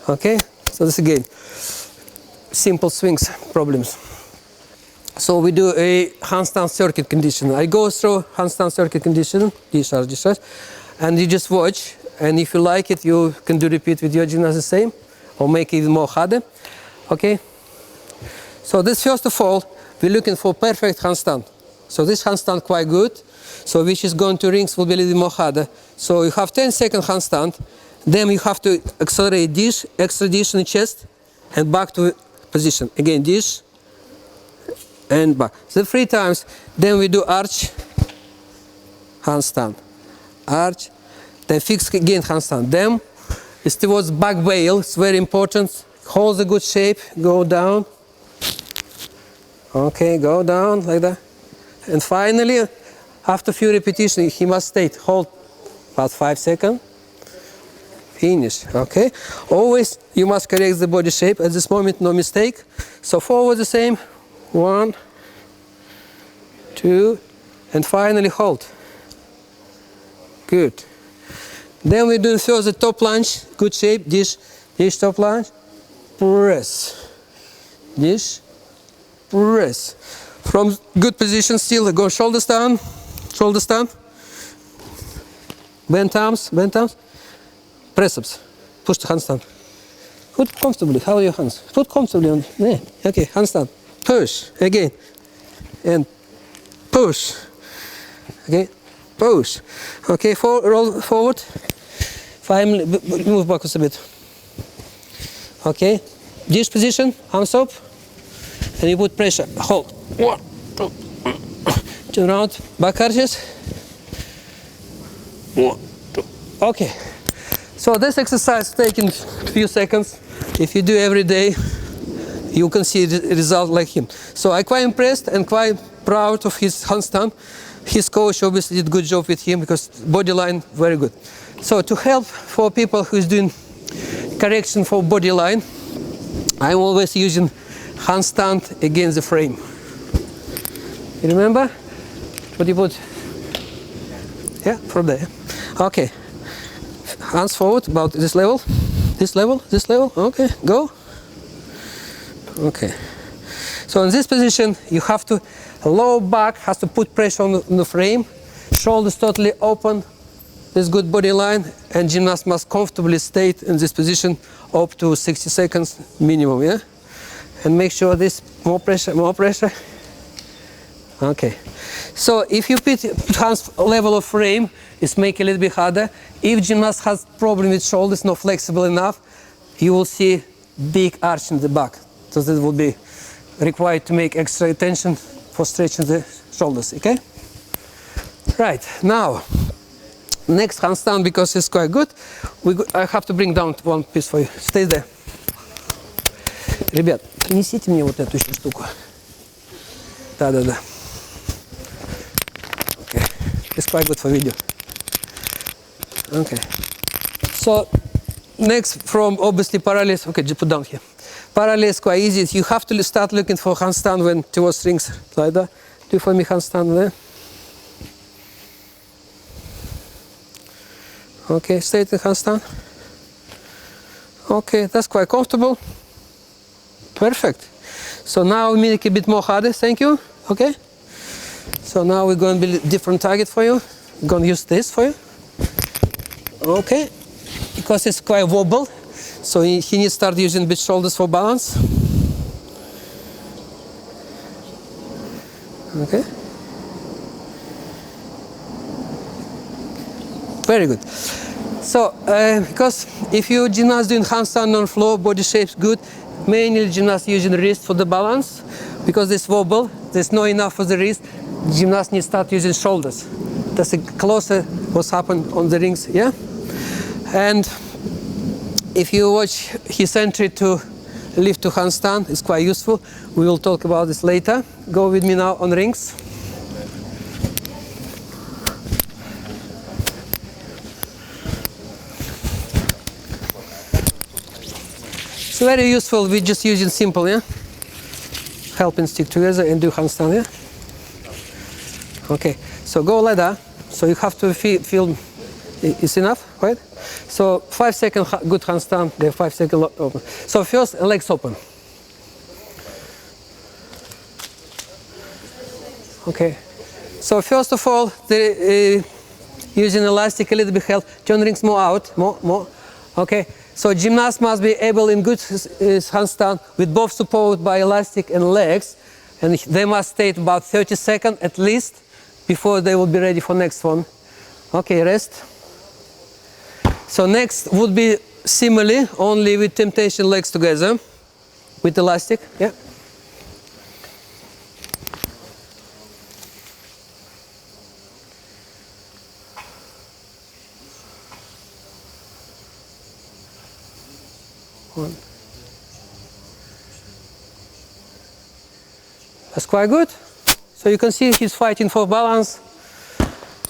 Okay, so this again, simple swings problems. So we do a handstand circuit condition. I go through handstand circuit condition, discharge, and you just watch. And if you like it, you can do repeat with your gymnast the same, or make it even more harder. Okay. So this, first of all, we're looking for perfect handstand. So this handstand quite good. So which is going to rings will be a little bit more harder. So you have 10-second handstand. Then you have to accelerate dish, extra dish in the chest, and back to position. Again, dish, and back. So 3 times. Then we do arch, handstand, arch, then fix again handstand. Then it's towards back whale. It's very important. Hold the good shape. Go down. Okay, go down like that. And finally, after a few repetitions, he must stay. Hold about 5 seconds. Finish. Okay. Always you must correct the body shape. At this moment, no mistake. So forward the same. 1, 2, and finally hold. Good. Then we do further top lunge. Good shape. Dish top lunge. Press. Dish. Press. From good position still, go shoulders down, shoulders down. Bend arms, press ups. Push the handstand. Put comfortably. How are your hands? Put comfortably on. Yeah. Okay, handstand. Push again, and push. Okay, push. Okay, roll forward. Finally, move backwards a bit. Okay, dish position, arms up. And you put pressure, hold. 1, 2, turn around, back arches. 1, 2. Okay. So this exercise taking a few seconds. If you do every day, you can see the result like him. So I'm quite impressed and quite proud of his handstand. His coach obviously did a good job with him because body line very good. So to help for people who's doing correction for body line, I'm always using handstand against the frame. You remember? What you put? Yeah, from there. Okay. Hands forward about this level. This level, this level. Okay, go. Okay. So in this position, you have to, lower back has to put pressure on the frame. Shoulders totally open. This good body line, and gymnast must comfortably stay in this position up to 60 seconds minimum, yeah? And make sure this, more pressure, more pressure. Okay. So if you put hands level of frame, it's make it a little bit harder. If gymnast has problem with shoulders, not flexible enough, you will see big arch in the back. So this will be required to make extra attention for stretching the shoulders, okay? Right, now, next handstand, because it's quite good, I have to bring down one piece for you. Stay there. Ребят, принесите мне вот эту еще штуку. Да. Okay. It's quite good for video. Okay. So, next from obviously parallels. Okay, just put down here. Parallel is quite easy. You have to start looking for handstand when towards rings. Like that. Do for me handstand there. Okay, stay in handstand. Okay, that's quite comfortable. Perfect. So now we make it a bit more harder. Thank you. Okay. So now we're going to build a different target for you. We're going to use this for you. Okay. Because it's quite wobble, so he needs to start using bit shoulders for balance. Okay. Very good. So, because if you gymnast doing handstand on floor, body shape's good, mainly gymnast using the wrist for the balance. Because this wobble, there's not enough for the wrist, gymnast needs to start using shoulders. That's closer what's happened on the rings, yeah? And if you watch his entry to lift to handstand, it's quite useful. We will talk about this later. Go with me now on rings. It's very useful. We're just using simple, yeah? Helping stick together and do handstand, yeah? Okay, so go like that. So you have to feel it's enough, right? So 5-second good handstand, then 5-second open. So first legs open. Okay. So first of all, using elastic a little bit help. Turn rings more out, more. Okay. So gymnast must be able in good handstand with both support by elastic and legs, and they must stay about 30 seconds at least before they will be ready for next one. Okay, rest. So next would be similarly, only with temptation legs together, with elastic. Yeah. One. That's quite good. So you can see he's fighting for balance.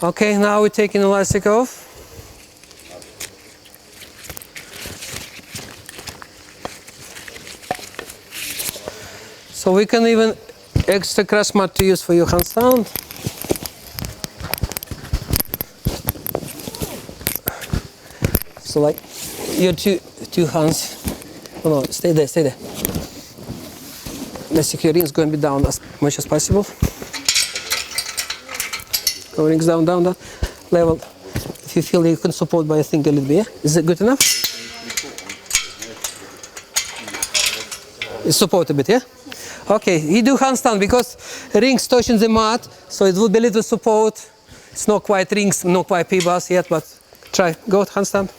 Okay, now we're taking elastic off. So we can even extra crash mat to use for your handstand. So like your two hands. Oh no, stay there, stay there. Basically, your rings going to be down as much as possible. Go rings down, level. If you feel you can support by a thing a little bit, yeah? Is it good enough? Support a bit, yeah? Okay, you do handstand because rings touching the mat, so it will be a little support. It's not quite rings, not quite P-bars yet, but try. Go handstand.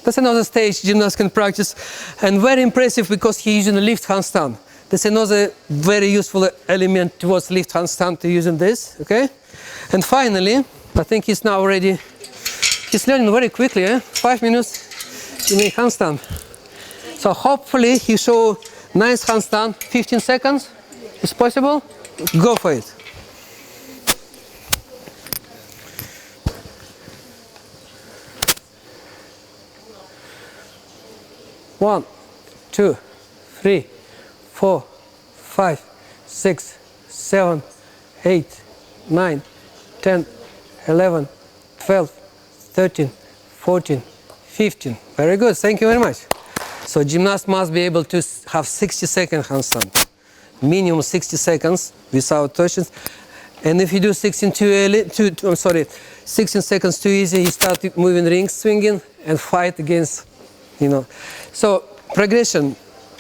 That's another stage gymnast can practice, and very impressive because he's using a lift handstand. That's another very useful element towards lift handstand to using this, okay? And finally, I think he's now ready. He's learning very quickly, eh? 5 minutes, you make handstand. So hopefully he show nice handstand, 15 seconds. Is possible? Go for it. One, 2, 3, 4, 5, 6, 7, 8, 9, 10, 11, 12, 13, 14, 15. Very good, thank you very much. So gymnast must be able to have 60-second handstand. Minimum 60 seconds without touches. And if you do 16 too early, 16 seconds too easy, you start moving rings, swinging, and fight against, So progression,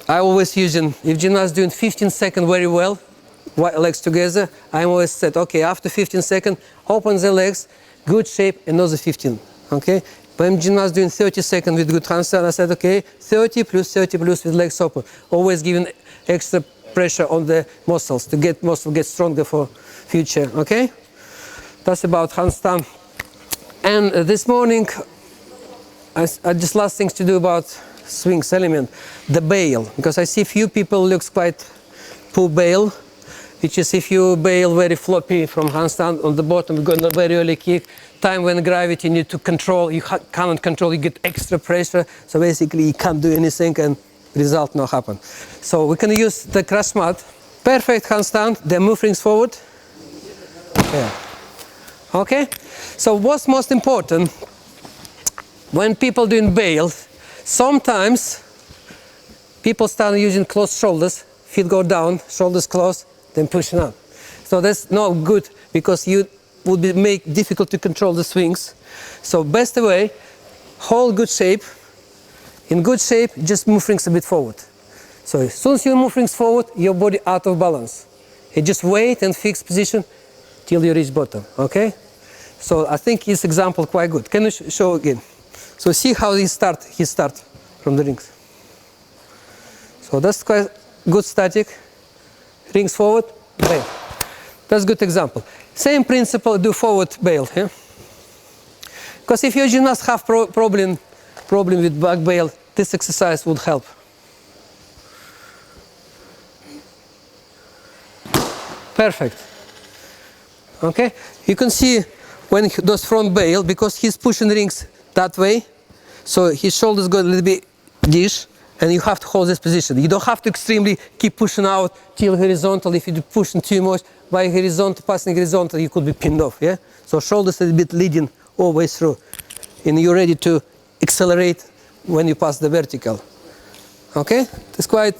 I always using, if gymnast doing 15 seconds very well, legs together, I'm always said, okay, after 15 seconds, open the legs, good shape, another 15, okay? When gymnast doing 30 seconds with good handstand, I said, okay, 30 plus with legs open, always giving extra pressure on the muscles to get muscle get stronger for future, okay? That's about handstand. And this morning, I just last things to do about swings element, the bail, because I see few people looks quite poor bail, which is if you bail very floppy from handstand on the bottom, going a very early kick, time when gravity you need to control, you cannot control, you get extra pressure, so basically you can't do anything and result not happen. So we can use the crash mat, perfect handstand, then move rings forward. Yeah. Okay, so what's most important when people doing bails, sometimes people start using closed shoulders, feet go down, shoulders closed, then pushing up. So that's not good because you would be make difficult to control the swings. So best way, hold good shape. In good shape, just move rings a bit forward. So as soon as you move rings forward, your body out of balance. You just wait and fix position till you reach bottom, okay? So I think his example quite good. Can you show again? So see how he start from the rings. So that's quite good static. Rings forward, bail. That's a good example. Same principle, do forward bail. Yeah? Because if your gymnast have problem with back bail, this exercise would help. Perfect. Okay, you can see when he does front bail, because he's pushing rings that way, so his shoulders go a little bit dish, and you have to hold this position. You don't have to extremely keep pushing out till horizontal. If you're pushing too much, by horizontal, passing horizontal, you could be pinned off, yeah? So shoulders a bit leading all the way through. And you're ready to accelerate when you pass the vertical. Okay? This quite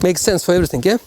makes sense for everything, yeah?